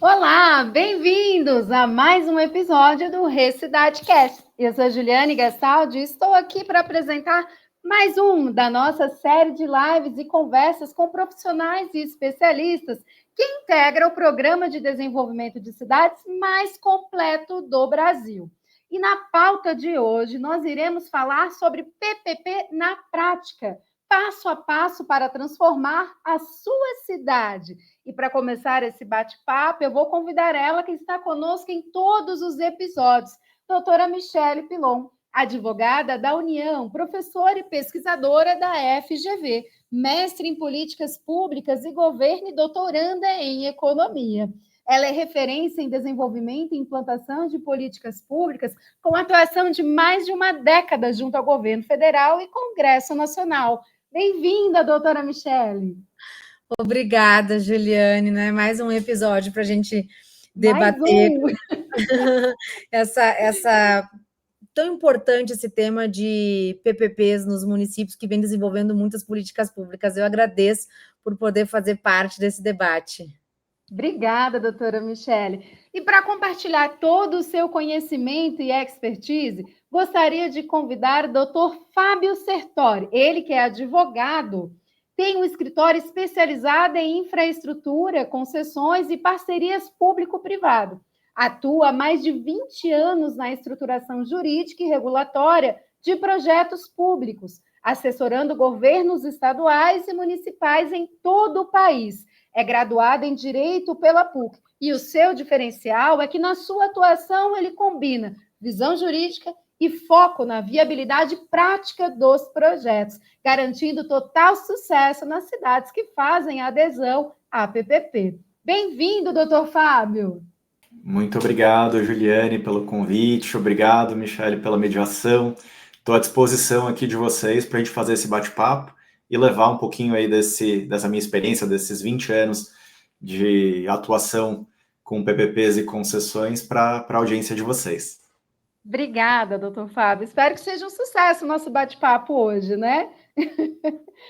Olá, bem-vindos a mais um episódio do ReCidadeCast. Eu sou Juliane Gastaldi e estou aqui para apresentar mais um da nossa série de lives e conversas com profissionais e especialistas que integra o Programa de Desenvolvimento de Cidades mais completo do Brasil. E na pauta de hoje, nós iremos falar sobre PPP na prática, passo a passo para transformar a sua cidade. E para começar esse bate-papo, eu vou convidar ela que está conosco em todos os episódios, doutora Michele Pilon, advogada da União, professora e pesquisadora da FGV, mestre em políticas públicas e governo e doutoranda em economia. Ela é referência em desenvolvimento e implantação de políticas públicas, com atuação de mais de uma década junto ao governo federal e Congresso Nacional. Bem-vinda, doutora Michele. Obrigada, Juliane, né? Mais um episódio para a gente debater essa tão importante esse tema de PPPs nos municípios que vem desenvolvendo muitas políticas públicas. Eu agradeço por poder fazer parte desse debate. Obrigada, doutora Michele. E para compartilhar todo o seu conhecimento e expertise, gostaria de convidar o doutor Fábio Sertori, ele que é advogado, tem um escritório especializado em infraestrutura, concessões e parcerias público-privado. Atua há mais de 20 anos na estruturação jurídica e regulatória de projetos públicos, assessorando governos estaduais e municipais em todo o país. É graduado em Direito pela PUC. E o seu diferencial é que, na sua atuação, ele combina visão jurídica e foco na viabilidade prática dos projetos, garantindo total sucesso nas cidades que fazem adesão à PPP. Bem-vindo, doutor Fábio. Muito obrigado, Juliane, pelo convite. Obrigado, Michele, pela mediação. Estou à disposição aqui de vocês para a gente fazer esse bate-papo e levar um pouquinho aí dessa minha experiência, desses 20 anos de atuação com PPPs e concessões para a audiência de vocês. Obrigada, doutor Fábio. Espero que seja um sucesso o nosso bate-papo hoje, né?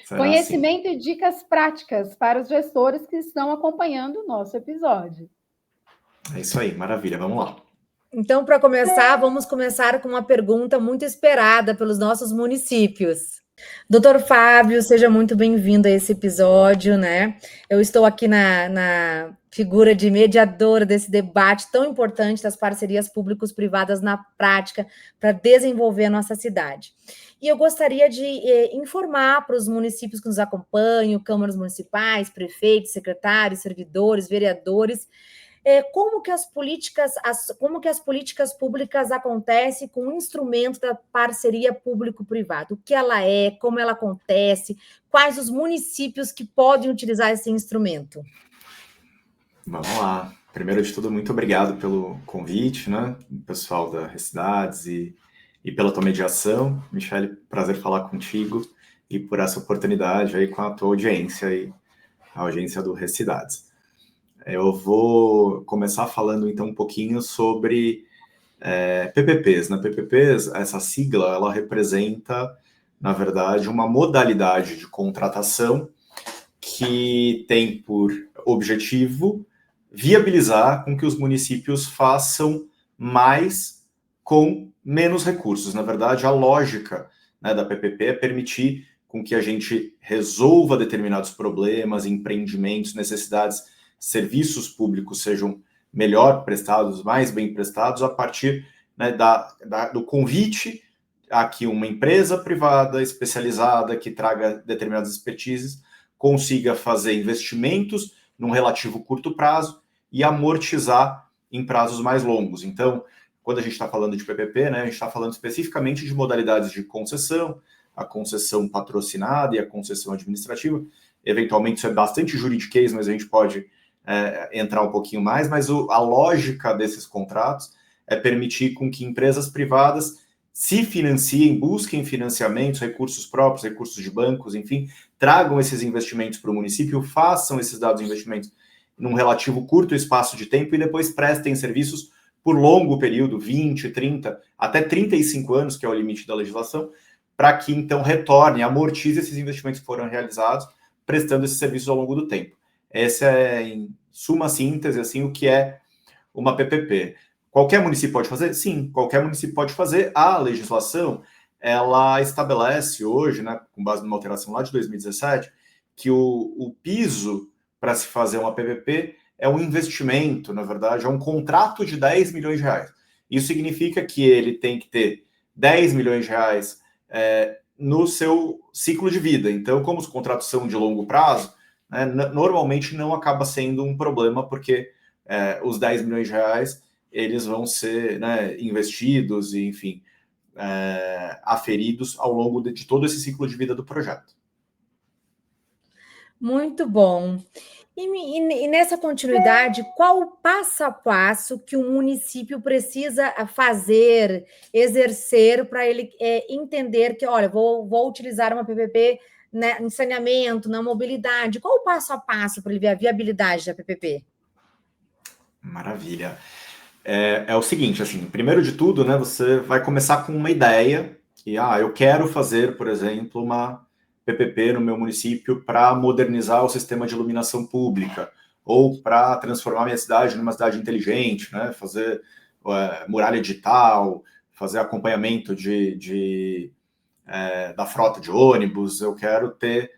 Conhecimento assim. E dicas práticas para os gestores que estão acompanhando o nosso episódio. É isso aí, maravilha, vamos lá. Então, para começar, vamos começar com uma pergunta muito esperada pelos nossos municípios. Doutor Fábio, seja muito bem-vindo a esse episódio, né? Eu estou aqui na figura de mediadora desse debate tão importante das parcerias públicos-privadas na prática para desenvolver a nossa cidade. E eu gostaria de informar para os municípios que nos acompanham, câmaras municipais, prefeitos, secretários, servidores, vereadores, como que as políticas públicas acontecem com o instrumento da parceria público-privada, o que ela é, como ela acontece, quais os municípios que podem utilizar esse instrumento? Vamos lá. Primeiro de tudo, muito obrigado pelo convite, né, pessoal da ReCidades e pela tua mediação. Michele, prazer falar contigo e por essa oportunidade aí com a tua audiência aí, a audiência do ReCidades. Eu vou começar falando, então, um pouquinho sobre PPPs. Na PPPs, essa sigla, ela representa, na verdade, uma modalidade de contratação que tem por objetivo viabilizar com que os municípios façam mais com menos recursos. Na verdade, a lógica, né, da PPP é permitir com que a gente resolva determinados problemas, empreendimentos, necessidades, serviços públicos sejam melhor prestados, mais bem prestados, a partir, né, do convite a que uma empresa privada especializada que traga determinadas expertises consiga fazer investimentos num relativo curto prazo e amortizar em prazos mais longos. Então, quando a gente está falando de PPP, né, a gente está falando especificamente de modalidades de concessão, a concessão patrocinada e a concessão administrativa. Eventualmente, isso é bastante juridiquês, mas a gente pode entrar um pouquinho mais, mas a lógica desses contratos é permitir com que empresas privadas se financiem, busquem financiamentos, recursos próprios, recursos de bancos, enfim, tragam esses investimentos para o município, façam esses dados investimentos num relativo curto espaço de tempo e depois prestem serviços por longo período, 20, 30, até 35 anos, que é o limite da legislação, para que então retorne, amortize esses investimentos que foram realizados, prestando esses serviços ao longo do tempo. Essa é, em suma síntese, assim, o que é uma PPP. Qualquer município pode fazer? Sim, qualquer município pode fazer. A legislação, ela estabelece hoje, né, com base numa alteração lá de 2017, que o piso para se fazer uma PPP é um investimento, na verdade, é um contrato de 10 milhões de reais. Isso significa que ele tem que ter 10 milhões de reais no seu ciclo de vida. Então, como os contratos são de longo prazo, né, normalmente não acaba sendo um problema, porque os 10 milhões de reais eles vão ser, né, investidos e, enfim, aferidos ao longo de todo esse ciclo de vida do projeto. Muito bom. E nessa continuidade, qual o passo a passo que o município precisa fazer, exercer, para ele entender que, olha, vou utilizar uma PPP, né, em saneamento, na mobilidade? Qual o passo a passo para ele ver a viabilidade da PPP? Maravilha. É o seguinte, assim, primeiro de tudo, né, você vai começar com uma ideia que, eu quero fazer, por exemplo, uma PPP no meu município para modernizar o sistema de iluminação pública ou para transformar minha cidade numa cidade inteligente, né, fazer muralha digital, fazer acompanhamento da frota de ônibus. Eu quero ter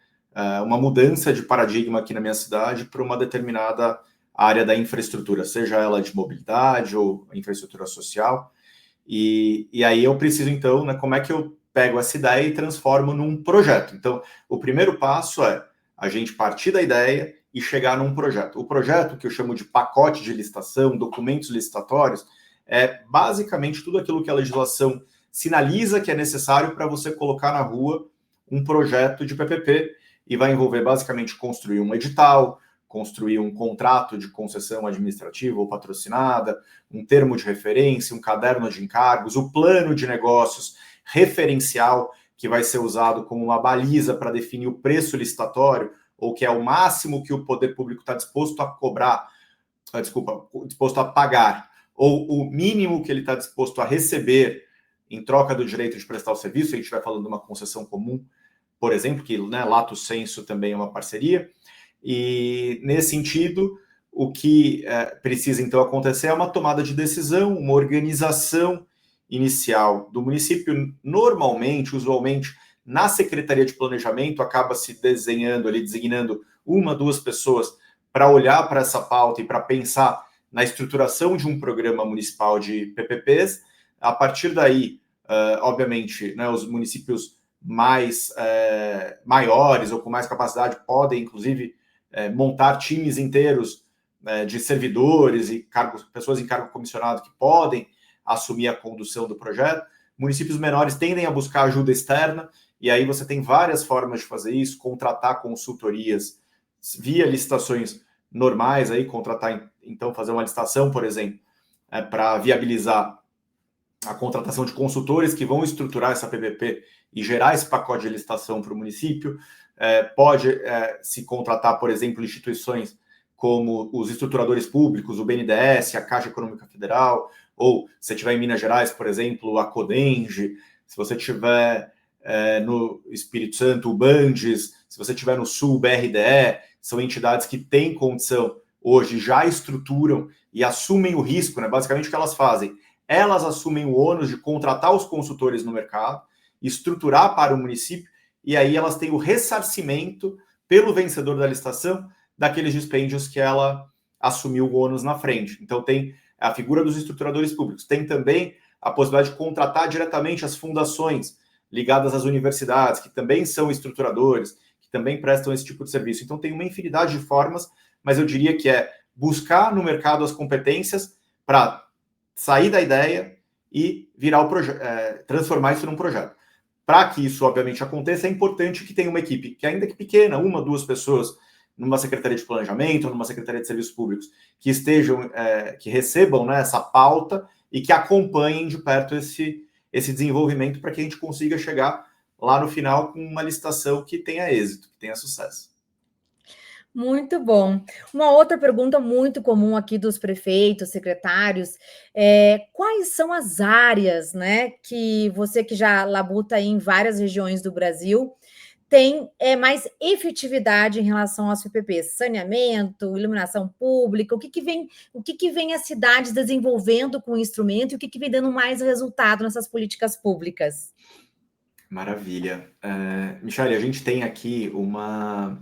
uma mudança de paradigma aqui na minha cidade para uma determinada área da infraestrutura, seja ela de mobilidade ou infraestrutura social. E aí eu preciso, então, né, como é que eu pego essa ideia e transformo num projeto? Então, o primeiro passo é a gente partir da ideia e chegar num projeto. O projeto, que eu chamo de pacote de licitação, documentos licitatórios, é basicamente tudo aquilo que a legislação sinaliza que é necessário para você colocar na rua um projeto de PPP, e vai envolver basicamente construir um edital, construir um contrato de concessão administrativa ou patrocinada, um termo de referência, um caderno de encargos, o plano de negócios referencial, que vai ser usado como uma baliza para definir o preço licitatório, ou que é o máximo que o poder público está disposto a cobrar, disposto a pagar, ou o mínimo que ele está disposto a receber em troca do direito de prestar o serviço. A gente vai falando de uma concessão comum, por exemplo, que, né, lato sensu também é uma parceria. E, nesse sentido, o que precisa, então, acontecer é uma tomada de decisão, uma organização inicial do município. Normalmente, usualmente, na Secretaria de Planejamento, acaba se desenhando ali, designando uma, duas pessoas para olhar para essa pauta e para pensar na estruturação de um programa municipal de PPPs. A partir daí, obviamente, né, os municípios maiores ou com mais capacidade podem, inclusive, montar times inteiros de servidores e pessoas em cargo comissionado que podem assumir a condução do projeto. Municípios menores tendem a buscar ajuda externa, e aí você tem várias formas de fazer isso: contratar consultorias via licitações normais, aí contratar, então, fazer uma licitação, por exemplo, para viabilizar a contratação de consultores que vão estruturar essa PPP e gerar esse pacote de licitação para o município. Pode se contratar, por exemplo, instituições como os estruturadores públicos, o BNDES, a Caixa Econômica Federal, ou se você tiver em Minas Gerais, por exemplo, a Codenge, se você tiver no Espírito Santo, o Bandes, se você tiver no Sul, o BRDE, são entidades que têm condição hoje, já estruturam e assumem o risco, né? Basicamente o que elas fazem? Elas assumem o ônus de contratar os consultores no mercado, estruturar para o município, e aí elas têm o ressarcimento pelo vencedor da licitação daqueles dispêndios que ela assumiu o ônus na frente. Então tem a figura dos estruturadores públicos. Tem também a possibilidade de contratar diretamente as fundações ligadas às universidades, que também são estruturadores, que também prestam esse tipo de serviço. Então tem uma infinidade de formas, mas eu diria que é buscar no mercado as competências para sair da ideia e virar transformar isso num projeto. Para que isso, obviamente, aconteça, é importante que tenha uma equipe, que ainda que pequena, uma, duas pessoas, numa Secretaria de Planejamento, numa Secretaria de Serviços Públicos, que estejam, que recebam, né, essa pauta e que acompanhem de perto esse desenvolvimento, para que a gente consiga chegar lá no final com uma licitação que tenha êxito, que tenha sucesso. Muito bom. Uma outra pergunta muito comum aqui dos prefeitos, secretários, quais são as áreas, né, que você, que já labuta em várias regiões do Brasil, tem mais efetividade em relação aos PPPs? Saneamento, iluminação pública, o que vem as cidades desenvolvendo com o instrumento e o que vem dando mais resultado nessas políticas públicas? Maravilha. Michele, a gente tem aqui uma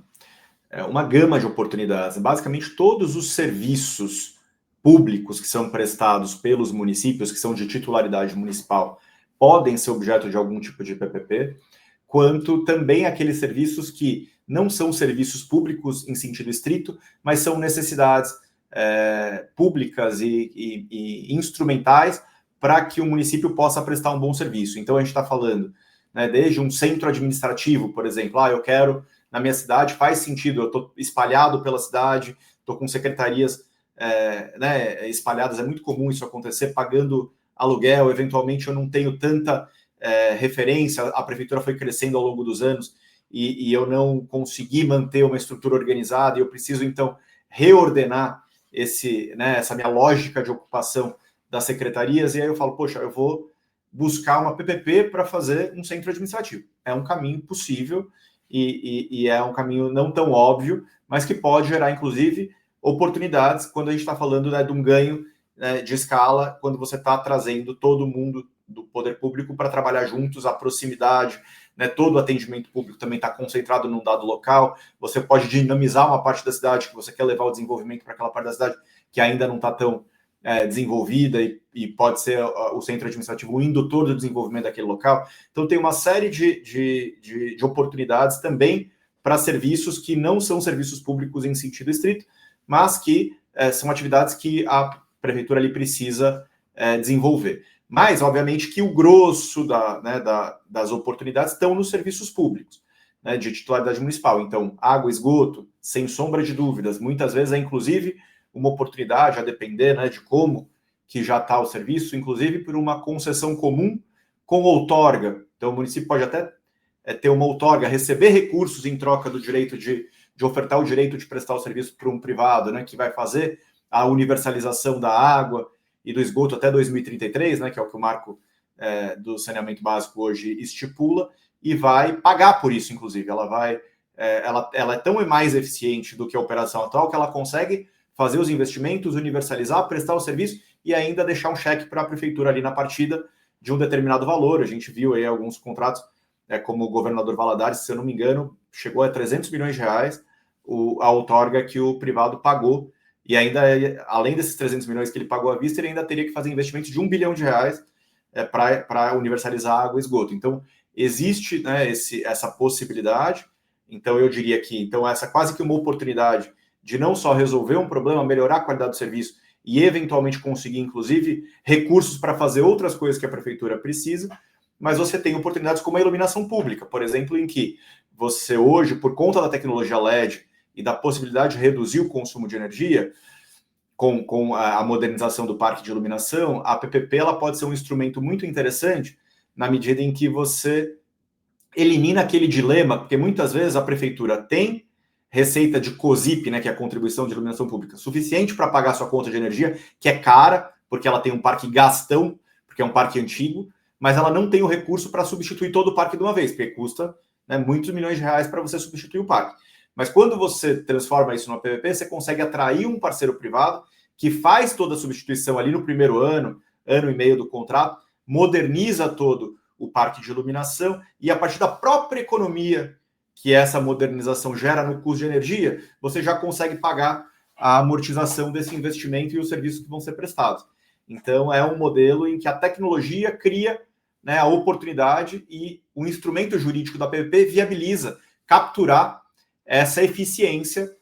gama de oportunidades. Basicamente, todos os serviços públicos que são prestados pelos municípios, que são de titularidade municipal, podem ser objeto de algum tipo de PPP, quanto também aqueles serviços que não são serviços públicos em sentido estrito, mas são necessidades públicas e instrumentais para que o município possa prestar um bom serviço. Então, a gente está falando, né, desde um centro administrativo, por exemplo, eu quero, na minha cidade, faz sentido, eu estou espalhado pela cidade, estou com secretarias espalhadas, é muito comum isso acontecer, pagando aluguel, eventualmente eu não tenho tanta referência, a prefeitura foi crescendo ao longo dos anos e eu não consegui manter uma estrutura organizada e eu preciso, então, reordenar essa minha lógica de ocupação das secretarias, e aí eu falo, poxa, eu vou buscar uma PPP para fazer um centro administrativo. É um caminho possível e é um caminho não tão óbvio, mas que pode gerar, inclusive, oportunidades quando a gente está falando de um ganho de escala, quando você está trazendo todo mundo do poder público para trabalhar juntos, a proximidade, todo o atendimento público também está concentrado num dado local, você pode dinamizar uma parte da cidade que você quer levar o desenvolvimento para aquela parte da cidade que ainda não está tão desenvolvida e pode ser o centro administrativo o indutor do desenvolvimento daquele local. Então tem uma série de oportunidades também para serviços que não são serviços públicos em sentido estrito, mas que são atividades que a prefeitura ali precisa desenvolver. Mas, obviamente, que o grosso das oportunidades estão nos serviços públicos, de titularidade municipal. Então, água, esgoto, sem sombra de dúvidas, muitas vezes inclusive, uma oportunidade, a depender de como que já está o serviço, inclusive por uma concessão comum com outorga. Então, o município pode até ter uma outorga, receber recursos em troca do direito de ofertar o direito de prestar o serviço para um privado, que vai fazer a universalização da água e do esgoto até 2033, que é o que o marco do saneamento básico hoje estipula, e vai pagar por isso, inclusive. Ela é tão mais eficiente do que a operação atual que ela consegue fazer os investimentos, universalizar, prestar o serviço e ainda deixar um cheque para a prefeitura ali na partida de um determinado valor. A gente viu aí alguns contratos, como o governador Valadares, se eu não me engano, chegou a 300 milhões de reais a outorga que o privado pagou, e ainda, além desses 300 milhões que ele pagou à vista, ele ainda teria que fazer investimentos de R$1 bilhão para universalizar água e esgoto. Então, existe essa possibilidade. Então, eu diria que essa quase que uma oportunidade de não só resolver um problema, melhorar a qualidade do serviço e, eventualmente, conseguir, inclusive, recursos para fazer outras coisas que a prefeitura precisa, mas você tem oportunidades como a iluminação pública, por exemplo, em que você hoje, por conta da tecnologia LED e da possibilidade de reduzir o consumo de energia, com a modernização do parque de iluminação, a PPP ela pode ser um instrumento muito interessante na medida em que você elimina aquele dilema, porque muitas vezes a prefeitura tem receita de COSIP, que é a contribuição de iluminação pública, suficiente para pagar sua conta de energia, que é cara, porque ela tem um parque gastão, porque é um parque antigo, mas ela não tem o recurso para substituir todo o parque de uma vez, porque custa muitos milhões de reais para você substituir o parque. Mas quando você transforma isso numa PPP, você consegue atrair um parceiro privado que faz toda a substituição ali no primeiro ano e meio do contrato, moderniza todo o parque de iluminação e a partir da própria economia que essa modernização gera no custo de energia, você já consegue pagar a amortização desse investimento e os serviços que vão ser prestados. Então, é um modelo em que a tecnologia cria a oportunidade e o instrumento jurídico da PPP viabiliza capturar essa eficiência,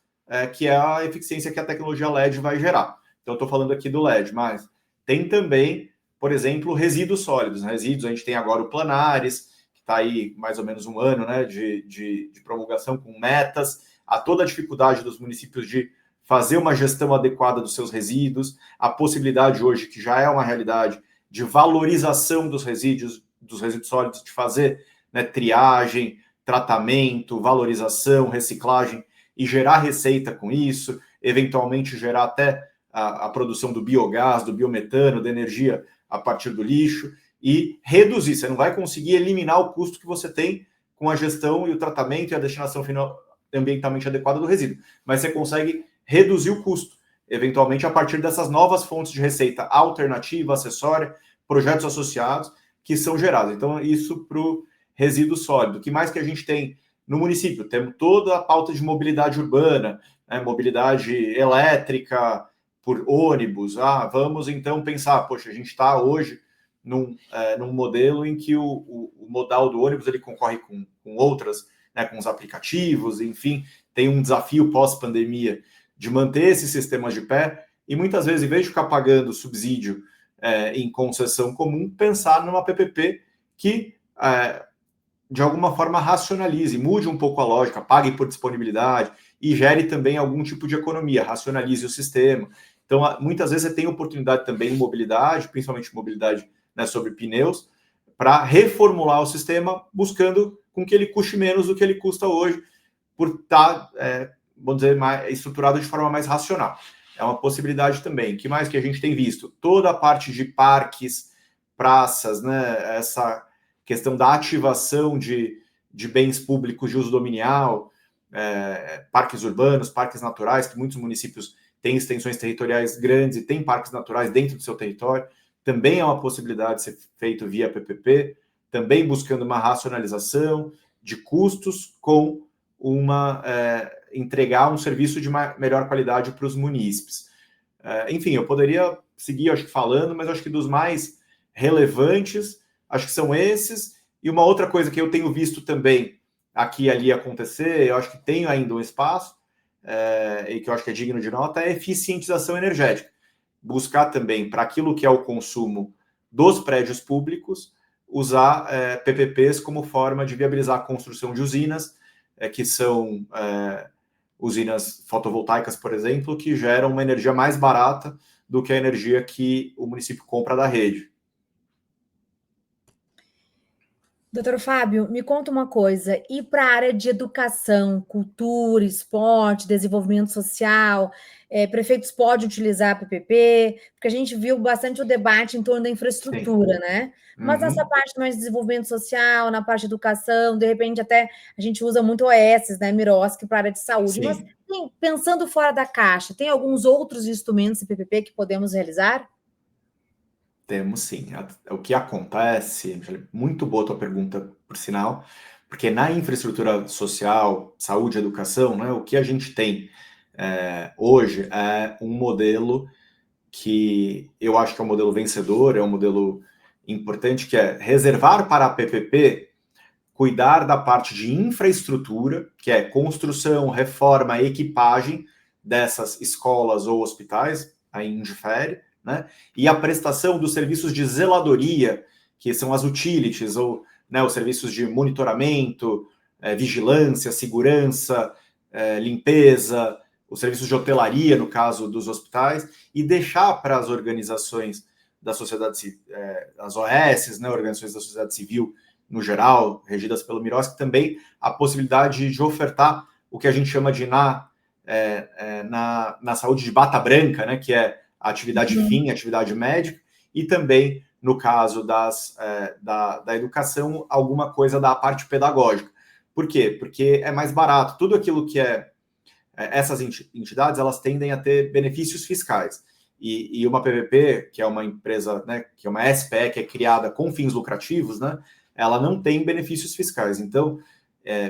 que é a eficiência que a tecnologia LED vai gerar. Então, estou falando aqui do LED, mas tem também, por exemplo, resíduos sólidos. Resíduos, a gente tem agora o Planares, que está aí mais ou menos um ano de promulgação com metas, a toda a dificuldade dos municípios de fazer uma gestão adequada dos seus resíduos, a possibilidade hoje, que já é uma realidade, de valorização dos resíduos sólidos, de fazer triagem, tratamento, valorização, reciclagem e gerar receita com isso, eventualmente gerar até a produção do biogás, do biometano, da energia a partir do lixo e reduzir. Você não vai conseguir eliminar o custo que você tem com a gestão e o tratamento e a destinação final ambientalmente adequada do resíduo, mas você consegue reduzir o custo, eventualmente a partir dessas novas fontes de receita alternativa, acessória, projetos associados que são gerados. Então, isso para o resíduo sólido. O que mais que a gente tem no município? Temos toda a pauta de mobilidade urbana, né? Mobilidade elétrica por ônibus. Vamos então pensar, poxa, a gente está hoje num modelo em que o modal do ônibus ele concorre com outras, né, com os aplicativos, enfim, tem um desafio pós-pandemia de manter esses sistemas de pé, e muitas vezes, em vez de ficar pagando subsídio em concessão comum, pensar numa PPP que, de alguma forma, racionalize, mude um pouco a lógica, pague por disponibilidade e gere também algum tipo de economia, racionalize o sistema. Então, muitas vezes você tem oportunidade também em mobilidade, principalmente mobilidade, né, sobre pneus, para reformular o sistema, buscando com que ele custe menos do que ele custa hoje, por estar, vamos dizer, estruturado de forma mais racional. É uma possibilidade também. O que mais que a gente tem visto? Toda a parte de parques, praças, né, essa questão da ativação de bens públicos de uso dominial, parques urbanos, parques naturais, que muitos municípios têm extensões territoriais grandes e têm parques naturais dentro do seu território, também é uma possibilidade de ser feito via PPP, também buscando uma racionalização de custos com entregar um serviço de melhor qualidade para os munícipes. Enfim, eu poderia seguir, acho que falando, mas acho que dos mais relevantes, acho que são esses. E uma outra coisa que eu tenho visto também aqui e ali acontecer, eu acho que tem ainda um espaço, e que eu acho que é digno de nota, é a eficientização energética. Buscar também, para aquilo que é o consumo dos prédios públicos, usar PPPs como forma de viabilizar a construção de usinas, que são usinas fotovoltaicas, por exemplo, que geram uma energia mais barata do que a energia que o município compra da rede. Doutor Fábio, me conta uma coisa, e para a área de educação, cultura, esporte, desenvolvimento social, prefeitos podem utilizar a PPP? Porque a gente viu bastante o debate em torno da infraestrutura, né? Mas nessa parte mais de desenvolvimento social, na parte de educação, de repente até a gente usa muito OS, né, Miroski, para a área de saúde. Sim. Mas pensando fora da caixa, tem alguns outros instrumentos de PPP que podemos realizar? Temos sim. O que acontece, muito boa a tua pergunta, por sinal, porque na infraestrutura social, saúde e educação, né, o que a gente tem hoje é um modelo que eu acho que é um modelo vencedor, é um modelo importante, que é reservar para a PPP, cuidar da parte de infraestrutura, que é construção, reforma, equipagem dessas escolas ou hospitais, aí indifere, né? E a prestação dos serviços de zeladoria, que são as utilities, ou, né, os serviços de monitoramento, vigilância, segurança, limpeza, os serviços de hotelaria, no caso dos hospitais, e deixar para as organizações da sociedade, as OS, né, organizações da sociedade civil, no geral, regidas pelo Miroski, também a possibilidade de ofertar o que a gente chama de na saúde de bata branca, né, que é a atividade fim, a atividade médica, e também, no caso da educação, alguma coisa da parte pedagógica. Por quê? Porque é mais barato. Tudo aquilo que essas entidades, elas tendem a ter benefícios fiscais. E uma PPP, que é uma empresa, né, que é uma SPE, que é criada com fins lucrativos, né, ela não tem benefícios fiscais. Então,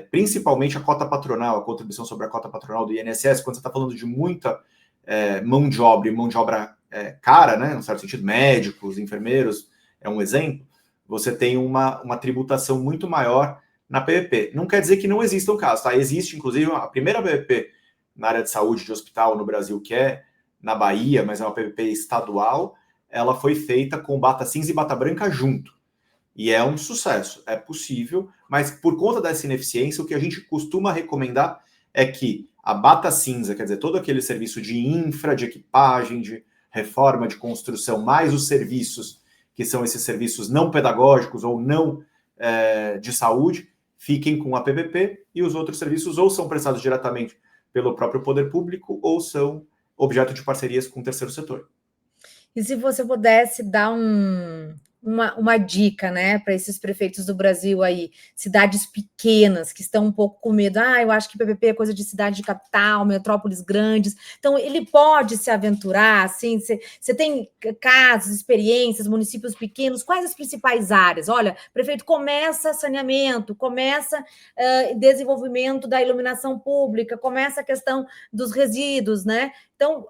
principalmente a cota patronal, a contribuição sobre a cota patronal do INSS, quando você está falando de muita mão de obra e mão de obra cara, né, no certo sentido, médicos, enfermeiros, é um exemplo, você tem uma tributação muito maior na PPP. Não quer dizer que não existam casos, tá? Existe, inclusive, a primeira PPP na área de saúde de hospital no Brasil, que é na Bahia, mas é uma PPP estadual, ela foi feita com bata cinza e bata branca junto. E é um sucesso, é possível, mas por conta dessa ineficiência, o que a gente costuma recomendar é que a bata cinza, quer dizer, todo aquele serviço de infra, de equipagem, de reforma, de construção, mais os serviços, que são esses serviços não pedagógicos ou não de saúde, fiquem com a PPP, e os outros serviços ou são prestados diretamente pelo próprio poder público ou são objeto de parcerias com o terceiro setor. E se você pudesse dar um uma dica, né, para esses prefeitos do Brasil aí, cidades pequenas que estão um pouco com medo. Eu acho que PPP é coisa de cidade de capital, metrópoles grandes. Então, ele pode se aventurar, assim, você tem casos, experiências, municípios pequenos, quais as principais áreas? Olha, prefeito, começa saneamento, começa desenvolvimento da iluminação pública, começa a questão dos resíduos, né? Então,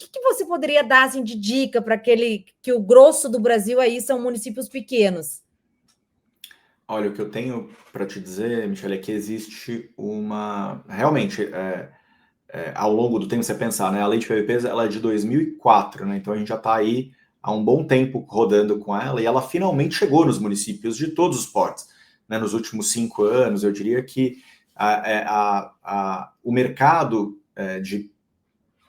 o que você poderia dar assim, de dica para aquele que o grosso do Brasil aí são municípios pequenos? Olha, o que eu tenho para te dizer, Michele, é que existe realmente, ao longo do tempo, você pensar, né? A lei de PPPs ela é de 2004, né? Então a gente já está aí há um bom tempo rodando com ela e ela finalmente chegou nos municípios de todos os portes. Né? Nos últimos 5 anos, eu diria que o mercado de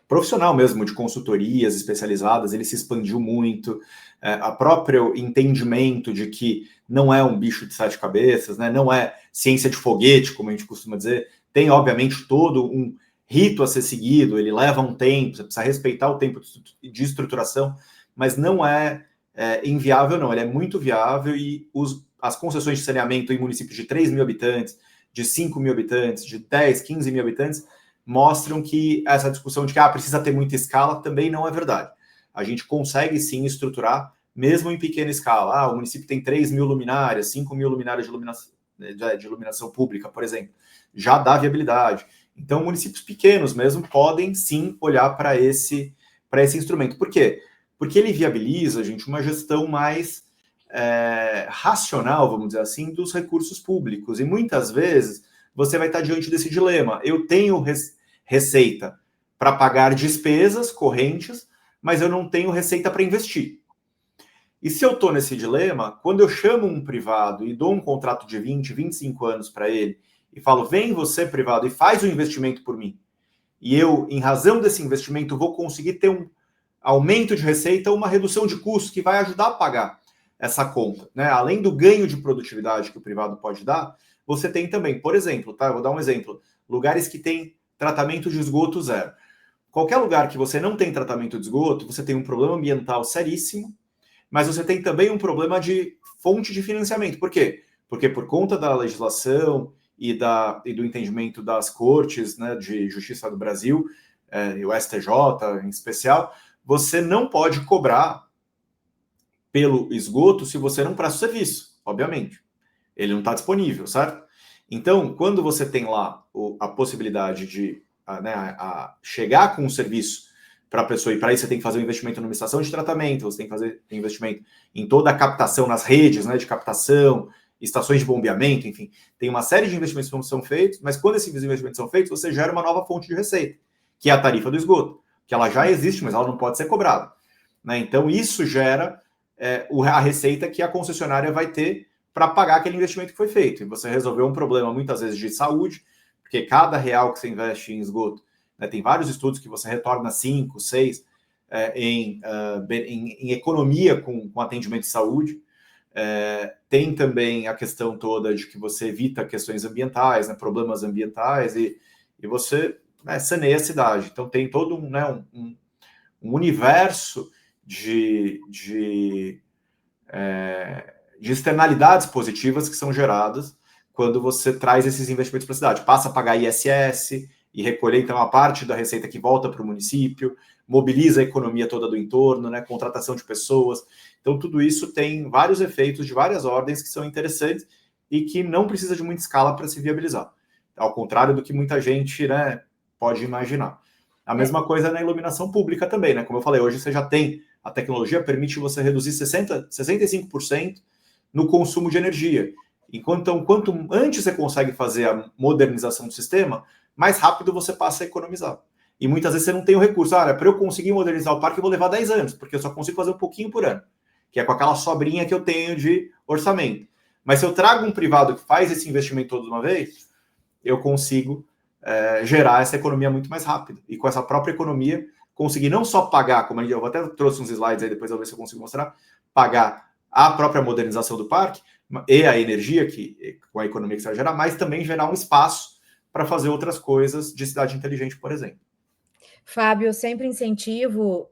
profissional mesmo, de consultorias especializadas, ele se expandiu muito, a próprio entendimento de que não é um bicho de 7 cabeças, né? Não é ciência de foguete, como a gente costuma dizer, tem obviamente todo um rito a ser seguido, ele leva um tempo, você precisa respeitar o tempo de estruturação, mas não é inviável não, ele é muito viável e as concessões de saneamento em municípios de 3 mil habitantes, de 5 mil habitantes, de 10, 15 mil habitantes, mostram que essa discussão de que precisa ter muita escala também não é verdade. A gente consegue sim estruturar, mesmo em pequena escala. O município tem 3 mil luminárias, 5 mil luminárias de iluminação pública, por exemplo. Já dá viabilidade. Então, municípios pequenos mesmo podem sim olhar para esse instrumento. Por quê? Porque ele viabiliza, gente, uma gestão mais racional, vamos dizer assim, dos recursos públicos. E muitas vezes você vai estar diante desse dilema. Eu tenho receita para pagar despesas correntes, mas eu não tenho receita para investir. E se eu estou nesse dilema, quando eu chamo um privado e dou um contrato de 20, 25 anos para ele, e falo, vem você, privado, e faz o investimento por mim, e eu, em razão desse investimento, vou conseguir ter um aumento de receita ou uma redução de custo que vai ajudar a pagar essa conta. Né? Além do ganho de produtividade que o privado pode dar, você tem também, por exemplo, eu vou dar um exemplo, lugares que têm tratamento de esgoto zero. Qualquer lugar que você não tem tratamento de esgoto, você tem um problema ambiental seríssimo, mas você tem também um problema de fonte de financiamento. Por quê? Porque por conta da legislação e do entendimento das cortes, né, de justiça do Brasil, e o STJ em especial, você não pode cobrar pelo esgoto se você não presta o serviço, obviamente. Ele não está disponível, certo? Então, quando você tem lá a possibilidade de chegar com um serviço para a pessoa, e para isso você tem que fazer um investimento numa estação de tratamento, você tem que fazer investimento em toda a captação nas redes, né, de captação, estações de bombeamento, enfim, tem uma série de investimentos que são feitos, mas quando esses investimentos são feitos, você gera uma nova fonte de receita, que é a tarifa do esgoto, que ela já existe, mas ela não pode ser cobrada. Né? Então, isso gera a receita que a concessionária vai ter para pagar aquele investimento que foi feito. E você resolveu um problema, muitas vezes, de saúde, porque cada real que você investe em esgoto, né, tem vários estudos que você retorna 5, 6 em economia com atendimento de saúde. Tem também a questão toda de que você evita questões ambientais, né, problemas ambientais, e você saneia a cidade. Então tem todo um universo de externalidades positivas que são geradas quando você traz esses investimentos para a cidade. Passa a pagar ISS e recolher, então, a parte da receita que volta para o município, mobiliza a economia toda do entorno, né, contratação de pessoas. Então, tudo isso tem vários efeitos de várias ordens que são interessantes e que não precisa de muita escala para se viabilizar. Ao contrário do que muita gente, né, pode imaginar. A mesma coisa na iluminação pública também, né? Como eu falei, hoje você já tem, a tecnologia permite você reduzir 65% no consumo de energia. Então, quanto antes você consegue fazer a modernização do sistema, mais rápido você passa a economizar. E muitas vezes você não tem o recurso. Para eu conseguir modernizar o parque, eu vou levar 10 anos, porque eu só consigo fazer um pouquinho por ano, que é com aquela sobrinha que eu tenho de orçamento. Mas se eu trago um privado que faz esse investimento todo de uma vez, eu consigo gerar essa economia muito mais rápido. E com essa própria economia, conseguir não só pagar, como eu até trouxe uns slides aí, depois eu vou ver se eu consigo mostrar, pagar a própria modernização do parque e a energia com a economia que você vai gerar, mas também gerar um espaço para fazer outras coisas de cidade inteligente, por exemplo. Fábio, eu sempre incentivo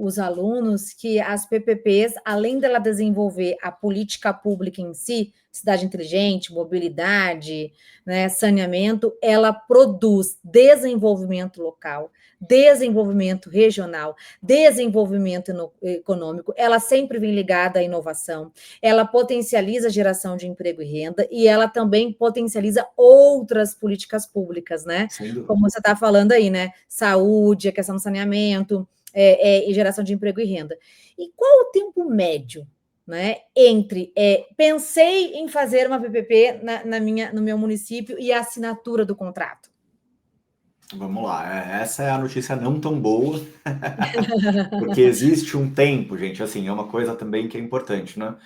os alunos que as PPPs, além dela desenvolver a política pública em si, cidade inteligente, mobilidade, né, saneamento, ela produz desenvolvimento local, desenvolvimento regional, desenvolvimento econômico, ela sempre vem ligada à inovação, ela potencializa a geração de emprego e renda e ela também potencializa outras políticas públicas, né? Como você está falando aí, né? Saúde, a questão do saneamento, e geração de emprego e renda. E qual o tempo médio, né, entre pensei em fazer uma PPP no meu município e a assinatura do contrato? Vamos lá, essa é a notícia não tão boa, porque existe um tempo, gente, assim, é uma coisa também que é importante, né?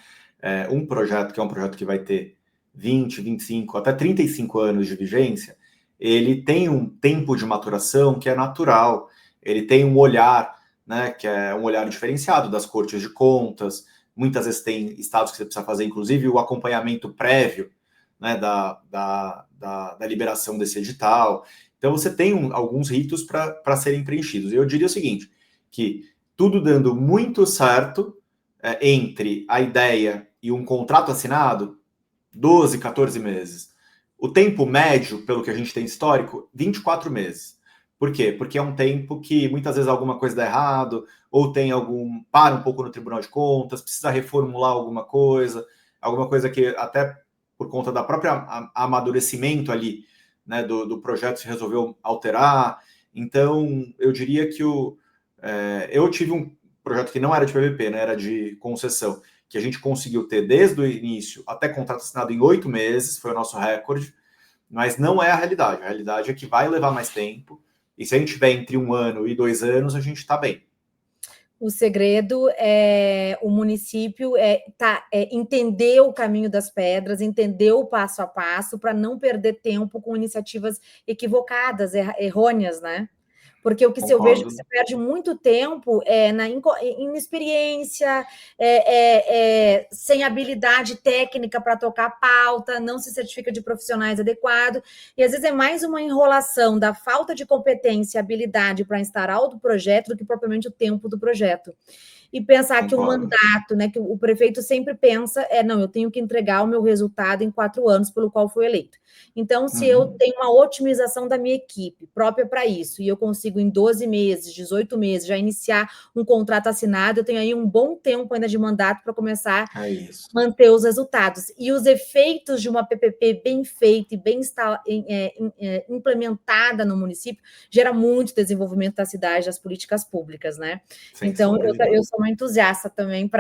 Um projeto que é um projeto que vai ter 20, 25, até 35 anos de vigência, ele tem um tempo de maturação que é natural, ele tem um olhar, né, que é um olhar diferenciado das cortes de contas, muitas vezes tem estados que você precisa fazer, inclusive, o acompanhamento prévio, né, da liberação desse edital. Então, você tem alguns ritos para serem preenchidos. E eu diria o seguinte, que tudo dando muito certo entre a ideia e um contrato assinado, 12, 14 meses. O tempo médio, pelo que a gente tem histórico, 24 meses. Por quê? Porque é um tempo que muitas vezes alguma coisa dá errado, ou tem para um pouco no Tribunal de Contas, precisa reformular alguma coisa que até por conta da própria amadurecimento ali, né, do projeto se resolveu alterar. Então, eu diria que eu tive um projeto que não era de PPP, né, era de concessão, que a gente conseguiu ter desde o início até contrato assinado em 8 meses, foi o nosso recorde, mas não é a realidade. A realidade é que vai levar mais tempo, e se a gente tiver entre 1 ano e 2 anos, a gente está bem. O segredo é o município entender o caminho das pedras, entender o passo a passo, para não perder tempo com iniciativas equivocadas, errôneas, né? Porque o que eu vejo que você perde muito tempo na inexperiência, sem habilidade técnica para tocar a pauta, não se certifica de profissionais adequados, e às vezes é mais uma enrolação da falta de competência e habilidade para instaurar o projeto do que propriamente o tempo do projeto. E pensar que o mandato, né, que o prefeito sempre pensa, não, eu tenho que entregar o meu resultado em 4 anos pelo qual fui eleito. Então, se eu tenho uma otimização da minha equipe própria para isso, e eu consigo em 12 meses, 18 meses, já iniciar um contrato assinado, eu tenho aí um bom tempo ainda de mandato para começar a manter os resultados. E os efeitos de uma PPP bem feita e bem implementada no município gera muito desenvolvimento da cidade, das políticas públicas, né? Então, eu sou uma entusiasta também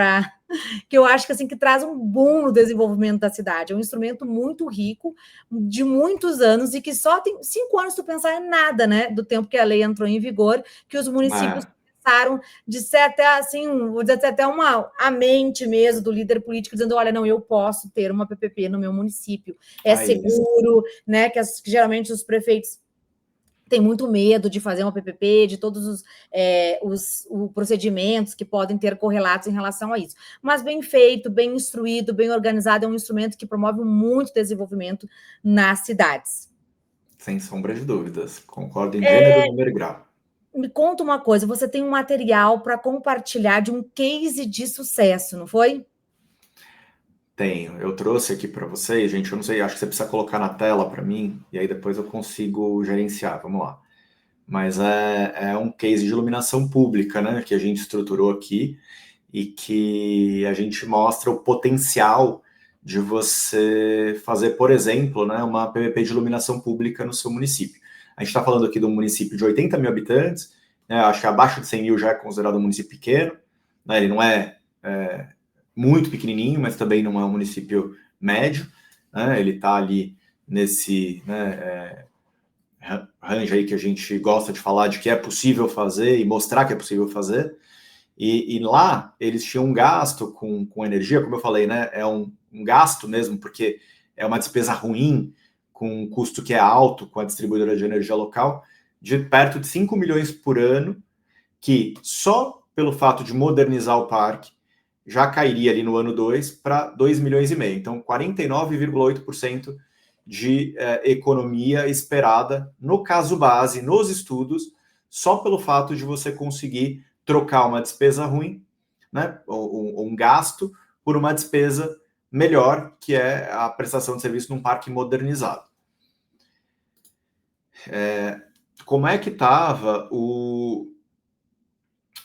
que eu acho que assim que traz um boom no desenvolvimento da cidade. É um instrumento muito rico, de muitos anos, e que só tem 5 anos, se tu pensar, é nada, né? Do tempo que a lei entrou em vigor, que os municípios começaram de ser até assim, vou dizer até a mente mesmo do líder político, dizendo: olha, não, eu posso ter uma PPP no meu município, seguro, né? Que geralmente os prefeitos tem muito medo de fazer uma PPP, de todos os procedimentos que podem ter correlatos em relação a isso. Mas bem feito, bem instruído, bem organizado, é um instrumento que promove muito desenvolvimento nas cidades. Sem sombra de dúvidas. Concordo em gênero, número e grau. Me conta uma coisa, você tem um material para compartilhar de um case de sucesso, não foi? Tenho. Eu trouxe aqui para vocês, gente, eu não sei, acho que você precisa colocar na tela para mim, e aí depois eu consigo gerenciar, vamos lá. Mas é um case de iluminação pública, né, que a gente estruturou aqui, e que a gente mostra o potencial de você fazer, por exemplo, né, uma PPP de iluminação pública no seu município. A gente está falando aqui de um município de 80 mil habitantes, né, acho que abaixo de 100 mil já é considerado um município pequeno, né, ele não é muito pequenininho, mas também não é um município médio, né? Ele está ali nesse range aí que a gente gosta de falar de que é possível fazer e mostrar que é possível fazer. E lá eles tinham um gasto com energia, como eu falei, né? É um gasto mesmo, porque é uma despesa ruim, com um custo que é alto com a distribuidora de energia local, de perto de 5 milhões por ano, que só pelo fato de modernizar o parque já cairia ali no ano 2 para 2,5 milhões. Então, 49,8% de economia esperada no caso base, nos estudos, só pelo fato de você conseguir trocar uma despesa ruim, né, ou um gasto, por uma despesa melhor, que é a prestação de serviço num parque modernizado. Como é que estava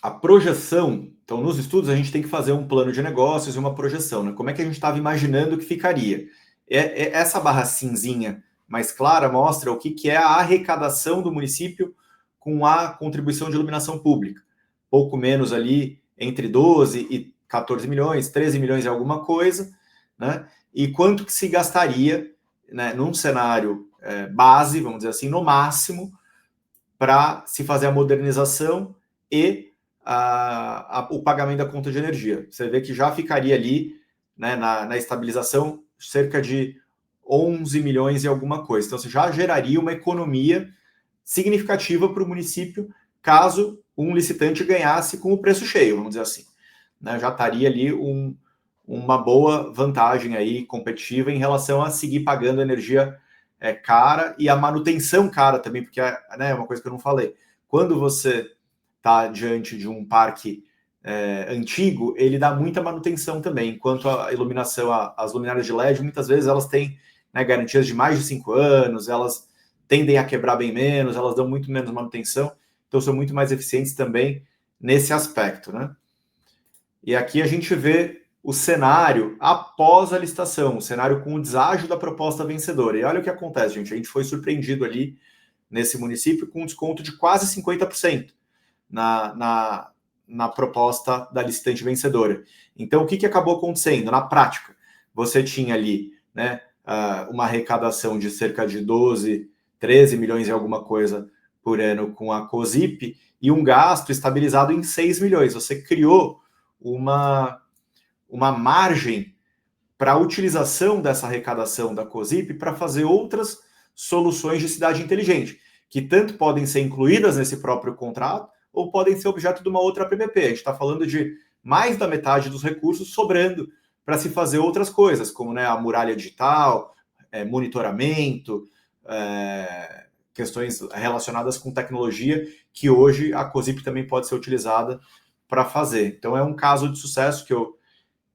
a projeção? Então, nos estudos, a gente tem que fazer um plano de negócios e uma projeção, né? Como é que a gente estava imaginando que ficaria? Essa barra cinzinha mais clara mostra o que é a arrecadação do município com a contribuição de iluminação pública. Pouco menos ali, entre 12 e 14 milhões, 13 milhões e alguma coisa, né? E quanto que se gastaria, né, num cenário base, vamos dizer assim, no máximo, para se fazer a modernização e o pagamento da conta de energia. Você vê que já ficaria ali, né, na estabilização cerca de 11 milhões e alguma coisa. Então, você já geraria uma economia significativa para o município caso um licitante ganhasse com o preço cheio, vamos dizer assim. Né, já estaria ali uma boa vantagem aí competitiva em relação a seguir pagando energia cara e a manutenção cara também, porque é uma coisa que eu não falei. Quando você está diante de um parque antigo, ele dá muita manutenção também, enquanto a iluminação, as luminárias de LED, muitas vezes elas têm, né, garantias de mais de 5 anos, elas tendem a quebrar bem menos, elas dão muito menos manutenção, então são muito mais eficientes também nesse aspecto, né? E aqui a gente vê o cenário após a licitação, o cenário com o deságio da proposta vencedora. E olha o que acontece, gente. A gente foi surpreendido ali nesse município com um desconto de quase 50% na proposta da licitante vencedora. Então, o que acabou acontecendo? Na prática, você tinha ali, né, uma arrecadação de cerca de 12, 13 milhões e alguma coisa por ano com a COSIP e um gasto estabilizado em 6 milhões. Você criou uma margem para a utilização dessa arrecadação da COSIP para fazer outras soluções de cidade inteligente, que tanto podem ser incluídas nesse próprio contrato ou podem ser objeto de uma outra PPP. A gente está falando de mais da metade dos recursos sobrando para se fazer outras coisas, como, né, a muralha digital, monitoramento, questões relacionadas com tecnologia, que hoje a COSIP também pode ser utilizada para fazer. Então, é um caso de sucesso que eu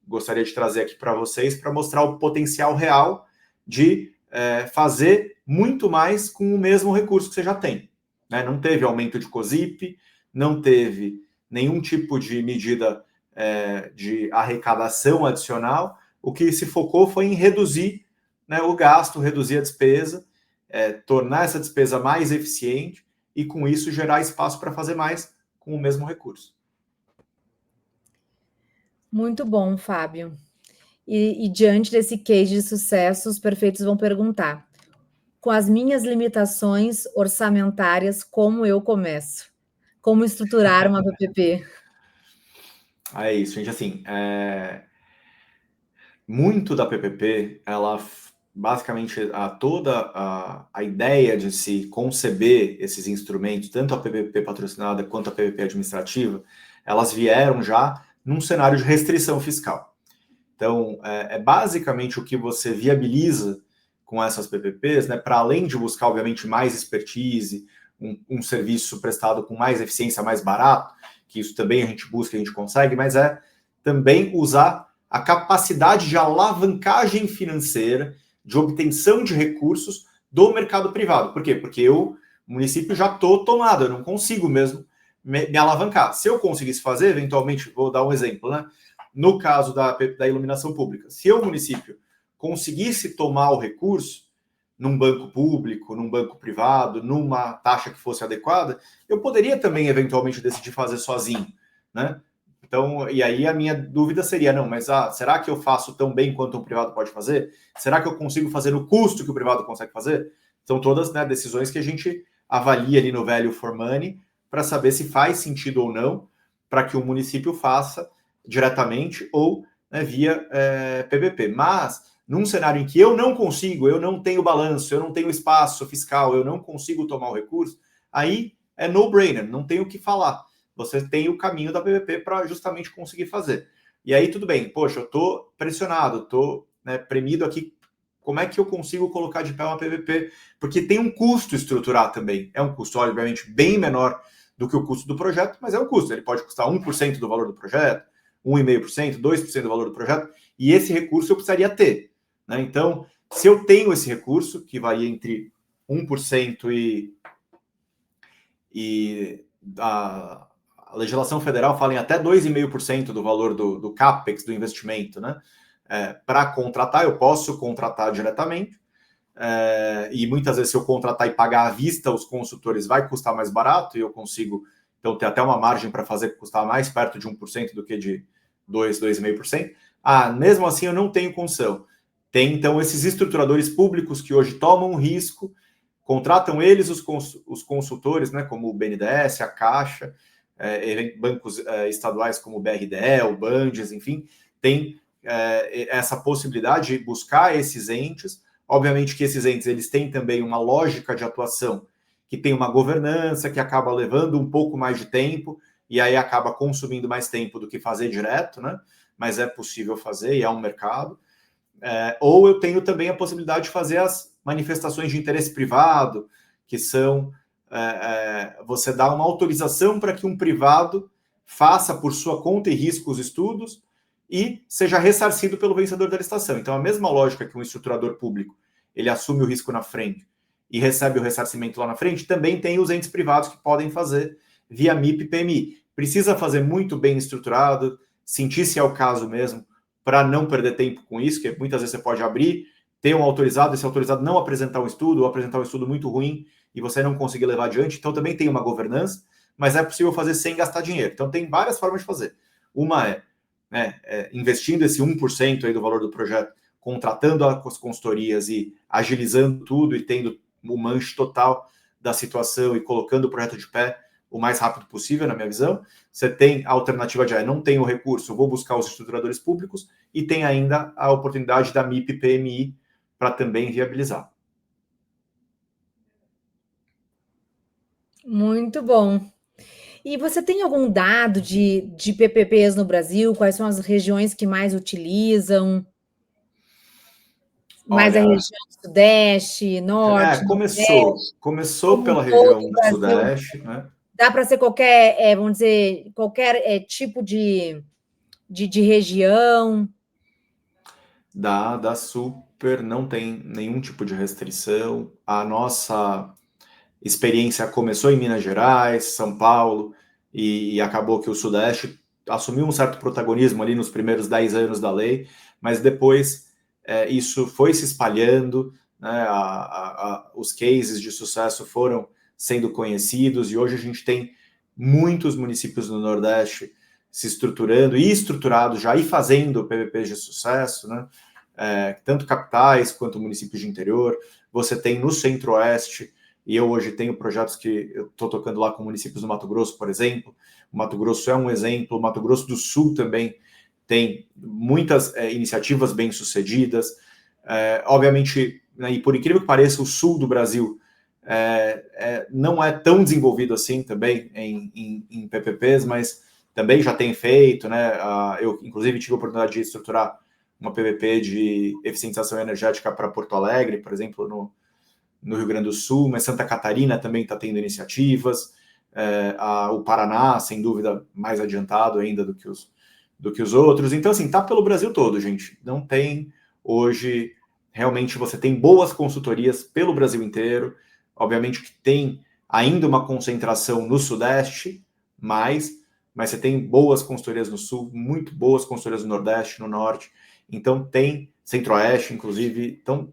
gostaria de trazer aqui para vocês, para mostrar o potencial real de fazer muito mais com o mesmo recurso que você já tem. Né? Não teve aumento de COSIP, não teve nenhum tipo de medida de arrecadação adicional. O que se focou foi em reduzir, né, o gasto, reduzir a despesa, tornar essa despesa mais eficiente e, com isso, gerar espaço para fazer mais com o mesmo recurso. Muito bom, Fábio. E diante desse case de sucesso, os perfeitos vão perguntar: com as minhas limitações orçamentárias, como eu começo? Como estruturar uma PPP? É isso, gente. Assim, muito da PPP, ela basicamente toda a ideia de se conceber esses instrumentos, tanto a PPP patrocinada quanto a PPP administrativa, elas vieram já num cenário de restrição fiscal. Então, basicamente o que você viabiliza com essas PPPs, né, para além de buscar, obviamente, mais expertise, um serviço prestado com mais eficiência, mais barato, que isso também a gente busca, a gente consegue, mas também usar a capacidade de alavancagem financeira, de obtenção de recursos do mercado privado. Por quê? Porque eu, município, já estou tomado, eu não consigo mesmo me alavancar. Se eu conseguisse fazer, eventualmente, vou dar um exemplo, né? No caso da iluminação pública, se o município conseguisse tomar o recurso num banco público, num banco privado, numa taxa que fosse adequada, eu poderia também, eventualmente, decidir fazer sozinho, né? Então, e aí a minha dúvida seria, não, mas será que eu faço tão bem quanto um privado pode fazer? Será que eu consigo fazer no custo que o privado consegue fazer? São todas, né, decisões que a gente avalia ali no value for money para saber se faz sentido ou não para que o município faça diretamente ou, né, via PPP. Mas, num cenário em que eu não consigo, eu não tenho balanço, eu não tenho espaço fiscal, eu não consigo tomar o recurso, aí é no-brainer, não tem o que falar. Você tem o caminho da PPP para justamente conseguir fazer. E aí, tudo bem, poxa, eu estou pressionado, estou, né, premido aqui, como é que eu consigo colocar de pé uma PPP? Porque tem um custo estruturar também, é um custo, obviamente, bem menor do que o custo do projeto, mas é o custo. Ele pode custar 1% do valor do projeto, 1,5%, 2% do valor do projeto, e esse recurso eu precisaria ter, né? Então, se eu tenho esse recurso, que varia entre 1% e a legislação federal fala em até 2,5% do valor do CAPEX, do investimento, né? Para contratar, eu posso contratar diretamente, e muitas vezes se eu contratar e pagar à vista os consultores vai custar mais barato e eu consigo, então, ter até uma margem para fazer custar mais perto de 1% do que de 2,5%. Mesmo assim eu não tenho condição. Tem, então, esses estruturadores públicos que hoje tomam risco, contratam eles, os consultores, né, como o BNDES, a Caixa, bancos estaduais como o BRDE, o Bandes, enfim, tem essa possibilidade de buscar esses entes. Obviamente que esses entes eles têm também uma lógica de atuação que tem uma governança que acaba levando um pouco mais de tempo e aí acaba consumindo mais tempo do que fazer direto, né? Mas é possível fazer e é um mercado. Ou eu tenho também a possibilidade de fazer as manifestações de interesse privado, que são você dá uma autorização para que um privado faça por sua conta e risco os estudos e seja ressarcido pelo vencedor da licitação. Então, a mesma lógica que um estruturador público ele assume o risco na frente e recebe o ressarcimento lá na frente, também tem os entes privados que podem fazer via MIP e PMI. Precisa fazer muito bem estruturado, sentir se é o caso mesmo, para não perder tempo com isso, que muitas vezes você pode abrir, ter um autorizado, esse autorizado não apresentar um estudo, ou apresentar um estudo muito ruim, e você não conseguir levar adiante. Então também tem uma governança, mas é possível fazer sem gastar dinheiro. Então tem várias formas de fazer. Uma investindo esse 1% aí do valor do projeto, contratando as consultorias e agilizando tudo e tendo o manche total da situação e colocando o projeto de pé o mais rápido possível, na minha visão. Você tem a alternativa de não tenho recurso, vou buscar os estruturadores públicos, e tem ainda a oportunidade da MIP e PMI para também viabilizar. Muito bom. E você tem algum dado de PPPs no Brasil? Quais são as regiões que mais utilizam? Mais a região Sudeste, Norte? Começou pela região Sudeste, né? Dá para ser qualquer, vamos dizer, qualquer tipo de região? Dá super, não tem nenhum tipo de restrição. A nossa experiência começou em Minas Gerais, São Paulo, e acabou que o Sudeste assumiu um certo protagonismo ali nos primeiros 10 anos da lei, mas depois isso foi se espalhando, né? Os cases de sucesso foram sendo conhecidos, e hoje a gente tem muitos municípios no Nordeste se estruturando e estruturados já e fazendo PPPs de sucesso, né? Tanto capitais quanto municípios de interior. Você tem no Centro-Oeste, e eu hoje tenho projetos que eu estou tocando lá com municípios do Mato Grosso, por exemplo. O Mato Grosso é um exemplo, o Mato Grosso do Sul também tem muitas iniciativas bem-sucedidas. Obviamente, né, e por incrível que pareça, o Sul do Brasil não é tão desenvolvido assim também em PPPs, mas também já tem feito, né? Eu, inclusive, tive a oportunidade de estruturar uma PPP de eficientização energética para Porto Alegre, por exemplo, no Rio Grande do Sul, mas Santa Catarina também está tendo iniciativas, o Paraná, sem dúvida, mais adiantado ainda do que os outros. Então, assim, tá pelo Brasil todo, gente. Não tem hoje, realmente, você tem boas consultorias pelo Brasil inteiro. Obviamente que tem ainda uma concentração no Sudeste, mas você tem boas consultorias no Sul, muito boas consultorias no Nordeste, no Norte. Então tem Centro-Oeste, inclusive. Então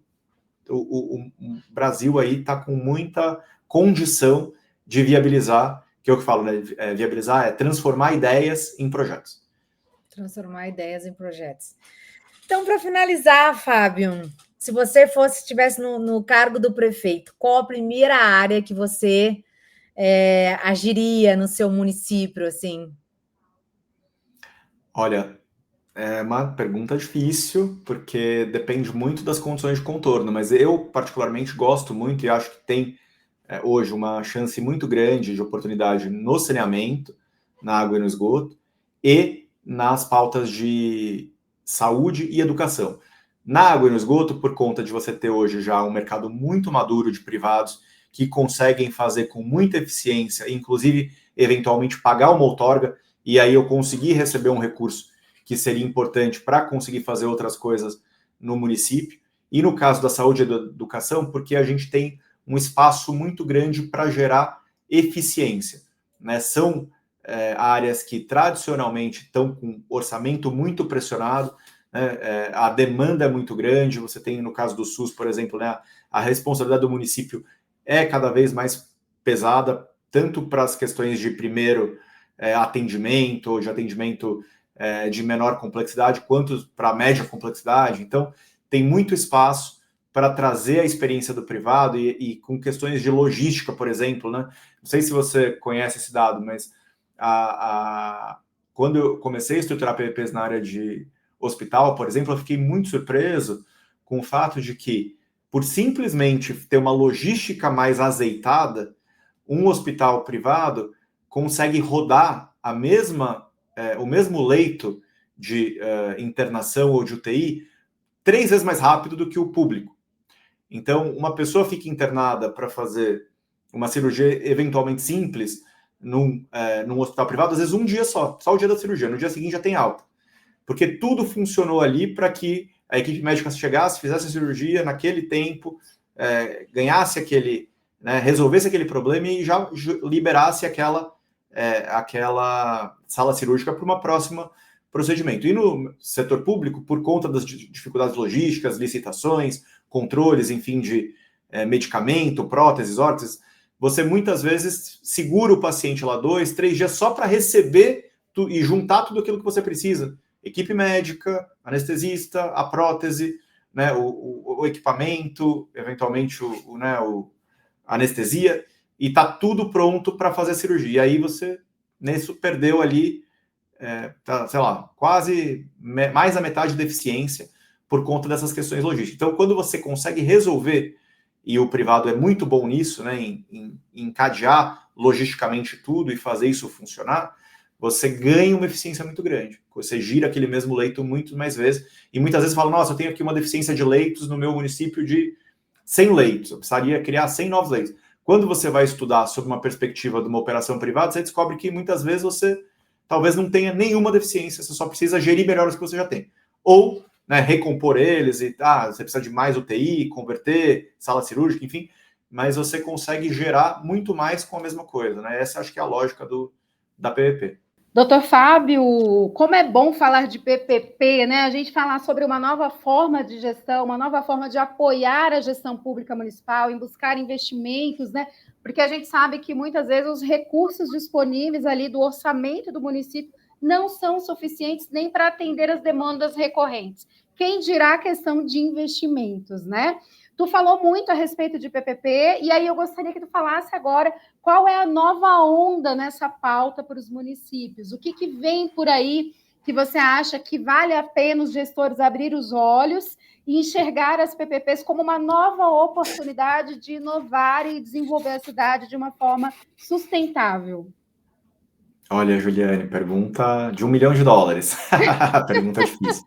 o Brasil aí está com muita condição de viabilizar, que é o que eu falo, né? Viabilizar é transformar ideias em projetos. Transformar ideias em projetos. Então, para finalizar, Fábio, se você estivesse no cargo do prefeito, qual a primeira área que você agiria no seu município, assim? Olha, é uma pergunta difícil, porque depende muito das condições de contorno, mas eu particularmente gosto muito e acho que tem hoje uma chance muito grande de oportunidade no saneamento, na água e no esgoto, e nas pautas de saúde e educação. Na água e no esgoto, por conta de você ter hoje já um mercado muito maduro de privados que conseguem fazer com muita eficiência, inclusive eventualmente pagar uma outorga, e aí eu conseguir receber um recurso que seria importante para conseguir fazer outras coisas no município. E no caso da saúde e da educação, porque a gente tem um espaço muito grande para gerar eficiência, né? São áreas que tradicionalmente estão com orçamento muito pressionado, né? A demanda é muito grande. Você tem, no caso do SUS, por exemplo, né, a responsabilidade do município é cada vez mais pesada, tanto para as questões de primeiro atendimento, de atendimento de menor complexidade, quanto para média complexidade. Então, tem muito espaço para trazer a experiência do privado e com questões de logística, por exemplo, né? Não sei se você conhece esse dado, mas quando eu comecei a estruturar PPPs na área de hospital, por exemplo, eu fiquei muito surpreso com o fato de que, por simplesmente ter uma logística mais azeitada, um hospital privado consegue rodar o mesmo leito de internação ou de UTI 3 vezes mais rápido do que o público. Então, uma pessoa fica internada para fazer uma cirurgia eventualmente simples num hospital privado, às vezes um dia só o dia da cirurgia, no dia seguinte já tem alta. Porque tudo funcionou ali para que a equipe médica chegasse, fizesse a cirurgia naquele tempo, ganhasse aquele, né, resolvesse aquele problema e já liberasse aquela sala cirúrgica para uma próxima procedimento. E no setor público, por conta das dificuldades logísticas, licitações, controles, enfim, de medicamento, próteses, órteses, você muitas vezes segura o paciente lá 2, 3 dias só para receber e juntar tudo aquilo que você precisa. Equipe médica, anestesista, a prótese, né, o equipamento, eventualmente a anestesia, e está tudo pronto para fazer a cirurgia. E aí você, nisso, perdeu ali, sei lá, quase mais da metade da eficiência por conta dessas questões logísticas. Então, quando você consegue resolver, e o privado é muito bom nisso, né, em encadear logisticamente tudo e fazer isso funcionar, você ganha uma eficiência muito grande. Você gira aquele mesmo leito muito mais vezes, e muitas vezes fala, nossa, eu tenho aqui uma deficiência de leitos no meu município de 100 leitos, eu precisaria criar 100 novos leitos. Quando você vai estudar sobre uma perspectiva de uma operação privada, você descobre que muitas vezes você talvez não tenha nenhuma deficiência, você só precisa gerir melhor os que você já tem. Ou, né, recompor eles, e você precisa de mais UTI, converter, sala cirúrgica, enfim, mas você consegue gerar muito mais com a mesma coisa, né? Essa acho que é a lógica da PPP. Doutor Fábio, como é bom falar de PPP, né? A gente falar sobre uma nova forma de gestão, uma nova forma de apoiar a gestão pública municipal, em buscar investimentos, né? Porque a gente sabe que muitas vezes os recursos disponíveis ali do orçamento do município não são suficientes nem para atender as demandas recorrentes. Quem dirá a questão de investimentos, né? Tu falou muito a respeito de PPP, e aí eu gostaria que tu falasse agora qual é a nova onda nessa pauta para os municípios. O que vem por aí que você acha que vale a pena os gestores abrir os olhos e enxergar as PPPs como uma nova oportunidade de inovar e desenvolver a cidade de uma forma sustentável? Olha, Juliane, pergunta de $1 milhão. Pergunta difícil.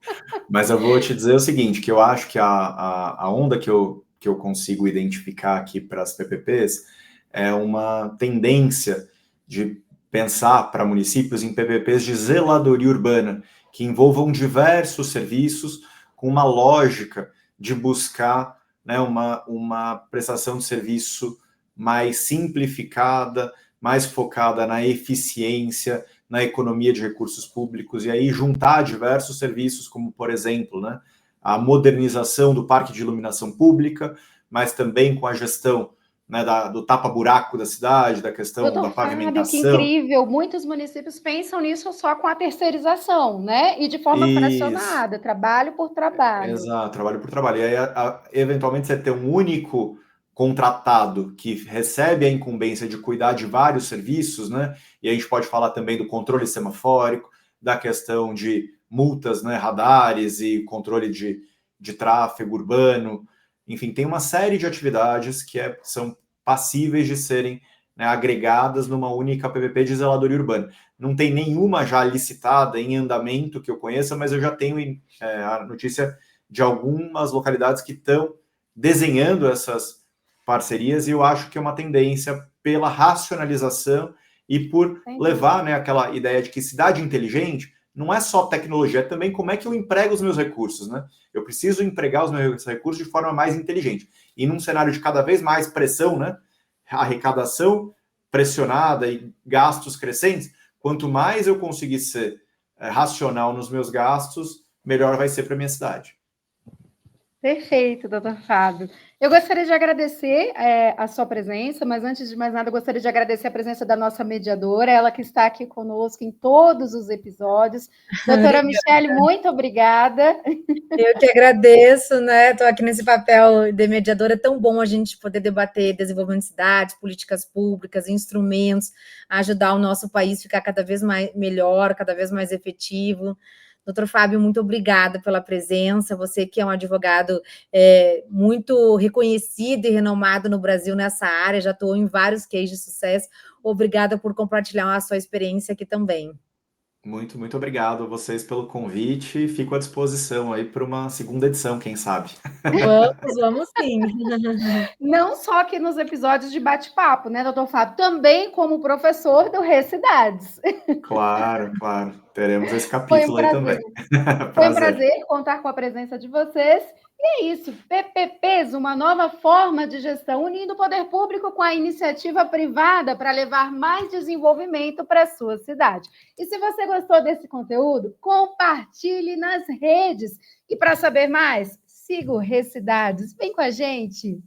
Mas eu vou te dizer o seguinte, que eu acho que a onda que eu consigo identificar aqui para as PPPs é uma tendência de pensar para municípios em PPPs de zeladoria urbana, que envolvam diversos serviços com uma lógica de buscar, né, uma prestação de serviço mais simplificada, mais focada na eficiência, na economia de recursos públicos, e aí juntar diversos serviços, como, por exemplo, né, a modernização do parque de iluminação pública, mas também com a gestão, né, do tapa-buraco da cidade, da questão da pavimentação. Fábio, que incrível! Muitos municípios pensam nisso só com a terceirização, né? E de forma fracionada, trabalho por trabalho. Exato, trabalho por trabalho. E aí, eventualmente, você ter um único contratado que recebe a incumbência de cuidar de vários serviços, né? E a gente pode falar também do controle semafórico, da questão de multas, né, radares e controle de tráfego urbano. Enfim, tem uma série de atividades que são passíveis de serem, né, agregadas numa única PPP de zeladoria urbana. Não tem nenhuma já licitada em andamento que eu conheça, mas eu já tenho a notícia de algumas localidades que estão desenhando essas parcerias, e eu acho que é uma tendência pela racionalização e por levar, né, aquela ideia de que cidade inteligente não é só tecnologia, é também como é que eu emprego os meus recursos, né? Eu preciso empregar os meus recursos de forma mais inteligente. E num cenário de cada vez mais pressão, né? Arrecadação pressionada e gastos crescentes, quanto mais eu conseguir ser racional nos meus gastos, melhor vai ser para minha cidade. Perfeito, doutor Fábio. Eu gostaria de agradecer a sua presença, mas antes de mais nada, eu gostaria de agradecer a presença da nossa mediadora, ela que está aqui conosco em todos os episódios. Doutora Michele, muito obrigada. Eu que agradeço, né? Estou aqui nesse papel de mediadora. É tão bom a gente poder debater desenvolvimento de cidades, políticas públicas, instrumentos, ajudar o nosso país a ficar cada vez mais melhor, cada vez mais efetivo. Doutor Fábio, muito obrigada pela presença. Você que é um advogado muito reconhecido e renomado no Brasil nessa área, já atuou em vários cases de sucesso. Obrigada por compartilhar a sua experiência aqui também. Muito, muito obrigado a vocês pelo convite. Fico à disposição aí para uma segunda edição, quem sabe. Vamos sim. Não só aqui nos episódios de bate-papo, né, doutor Fábio? Também como professor do Recidades. Claro, claro. Teremos esse capítulo aí também. Foi um prazer contar com a presença de vocês. E é isso, PPPs, uma nova forma de gestão, unindo o poder público com a iniciativa privada para levar mais desenvolvimento para a sua cidade. E se você gostou desse conteúdo, compartilhe nas redes. E para saber mais, siga o Recidades. Vem com a gente!